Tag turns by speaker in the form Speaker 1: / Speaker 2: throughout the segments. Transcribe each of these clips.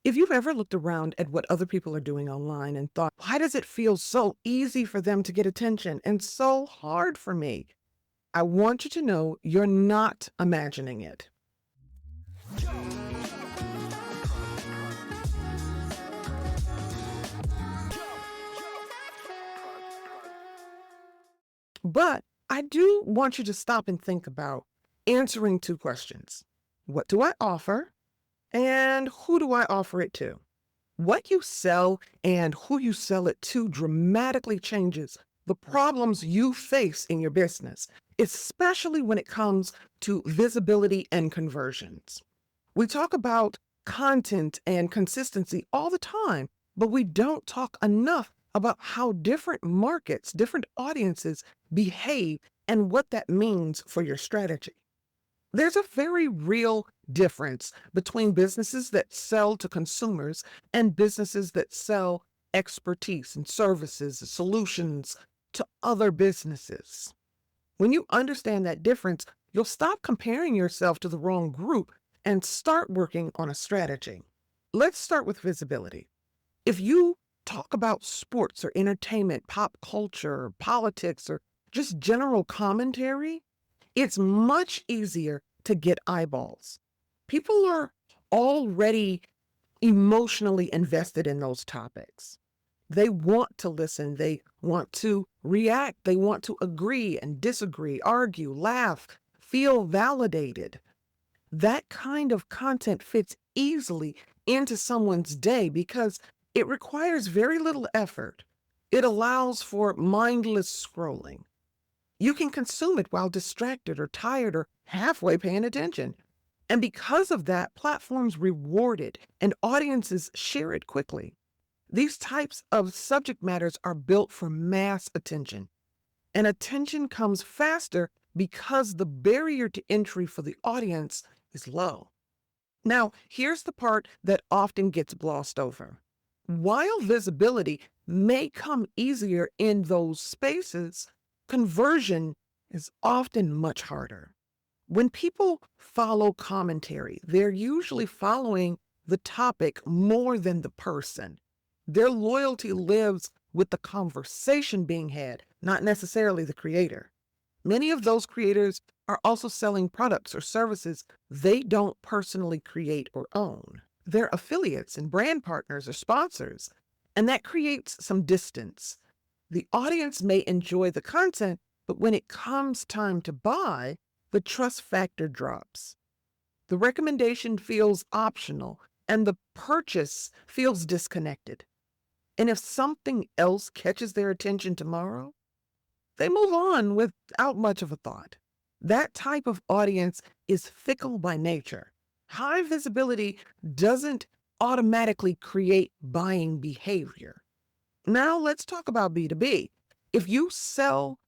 Speaker 1: If you've ever looked around at what other people are doing online and thought, why does it feel so easy for them to get attention and so hard for me? I want you to know you're not imagining it. But I do want you to stop and think about answering two questions. What do I offer? And who do I offer it to? What you sell and who you sell it to dramatically changes the problems you face in your business, especially when it comes to visibility and conversions. We talk about content and consistency all the time, but we don't talk enough about how different markets, different audiences behave and what that means for your strategy. There's a very real difference between businesses that sell to consumers and businesses that sell expertise and services and solutions to other businesses. When you understand that difference, you'll stop comparing yourself to the wrong group and start working on a strategy. Let's start with visibility. If you talk about sports or entertainment, pop culture, or politics, or just general commentary, it's much easier to get eyeballs. People are already emotionally invested in those topics. They want to listen, they want to react, they want to agree and disagree, argue, laugh, feel validated. That kind of content fits easily into someone's day because it requires very little effort. It allows for mindless scrolling. You can consume it while distracted or tired or halfway paying attention. And because of that, platforms reward it and audiences share it quickly. These types of subject matters are built for mass attention, and attention comes faster because the barrier to entry for the audience is low. Now, here's the part that often gets glossed over. While visibility may come easier in those spaces, conversion is often much harder. When people follow commentary, they're usually following the topic more than the person. Their loyalty lives with the conversation being had, not necessarily the creator. Many of those creators are also selling products or services they don't personally create or own. They're affiliates and brand partners or sponsors, and that creates some distance. The audience may enjoy the content, but when it comes time to buy, the trust factor drops. The recommendation feels optional, and the purchase feels disconnected. And if something else catches their attention tomorrow, they move on without much of a thought. That type of audience is fickle by nature. High visibility doesn't automatically create buying behavior. Now let's talk about B2B. If you sell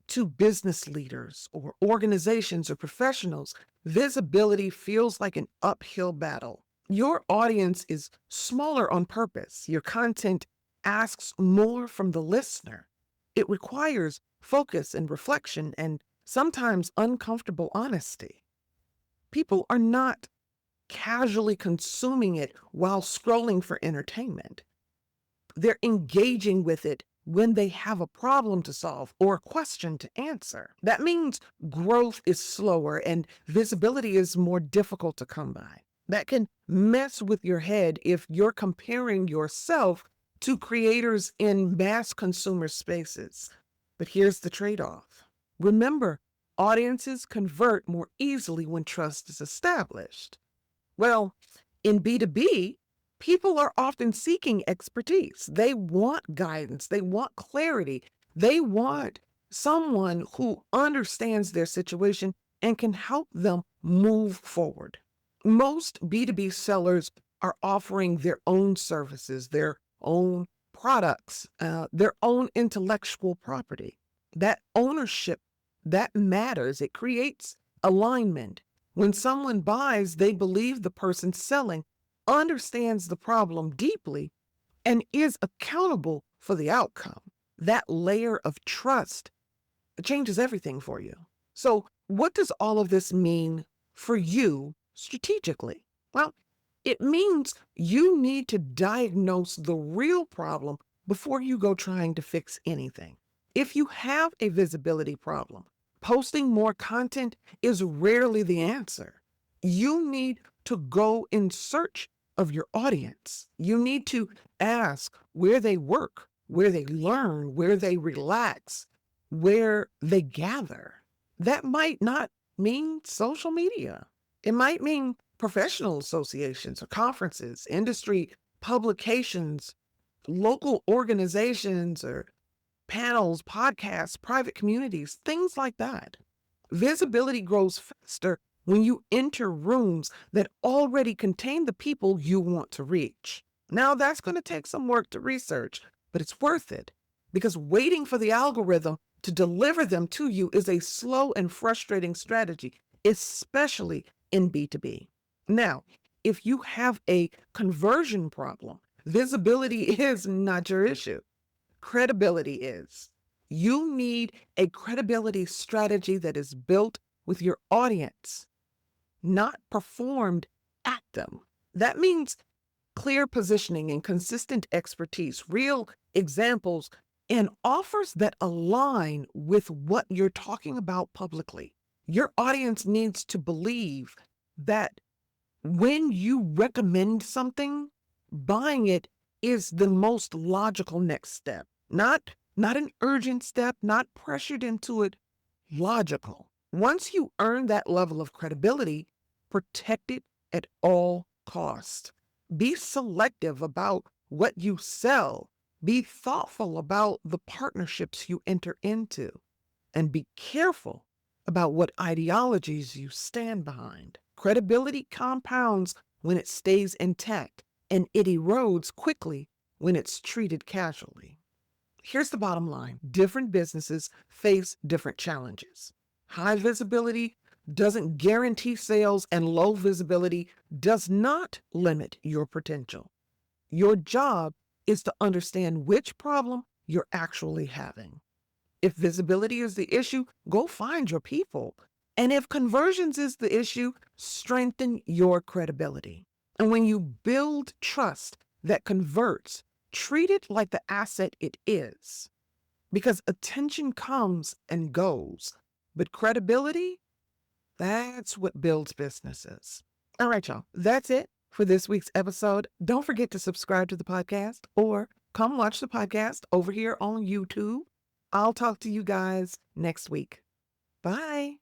Speaker 1: to business leaders or organizations or professionals, visibility feels like an uphill battle. Your audience is smaller on purpose. Your content asks more from the listener. It requires focus and reflection and sometimes uncomfortable honesty. People are not casually consuming it while scrolling for entertainment. They're engaging with it when they have a problem to solve or a question to answer. That means growth is slower and visibility is more difficult to come by. That can mess with your head if you're comparing yourself to creators in mass consumer spaces. But here's the trade-off. Remember, audiences convert more easily when trust is established. Well, in B2B, people are often seeking expertise. They want guidance. They want clarity. They want someone who understands their situation and can help them move forward. Most B2B sellers are offering their own services, their own products, their own intellectual property. That ownership, that matters. It creates alignment. When someone buys, they believe the person selling understands the problem deeply and is accountable for the outcome. That layer of trust changes everything for you. So, what does all of this mean for you strategically? Well, It means you need to diagnose the real problem before you go trying to fix anything. If you have a visibility problem, posting more content is rarely the answer. You need to go in search of your audience. You need to ask where they work, where they learn, where they relax, where they gather. That might not mean social media. It might mean professional associations or conferences, industry publications, local organizations or panels, podcasts, private communities, things like that. Visibility grows faster when you enter rooms that already contain the people you want to reach. Now, that's going to take some work to research, but it's worth it because waiting for the algorithm to deliver them to you is a slow and frustrating strategy, especially in B2B. Now, if you have a conversion problem, visibility is not your issue. Credibility is. You need a credibility strategy that is built with your audience, not performed at them. That means clear positioning and consistent expertise, real examples, and offers that align with what you're talking about publicly. Your audience needs to believe that when you recommend something, buying it is the most logical next step. Not an urgent step, not pressured into it, logical. Once you earn that level of credibility, protect it at all costs. Be selective about what you sell. Be thoughtful about the partnerships you enter into. And be careful about what ideologies you stand behind. Credibility compounds when it stays intact, and it erodes quickly when it's treated casually. Here's the bottom line. Different businesses face different challenges. High visibility doesn't guarantee sales, and low visibility does not limit your potential. Your job is to understand which problem you're actually having. If visibility is the issue, go find your people. And if conversions is the issue, strengthen your credibility. And when you build trust that converts, treat it like the asset it is. Because attention comes and goes, but credibility, that's what builds businesses. All right, y'all. That's it for this week's episode. Don't forget to subscribe to the podcast or come watch the podcast over here on YouTube. I'll talk to you guys next week. Bye.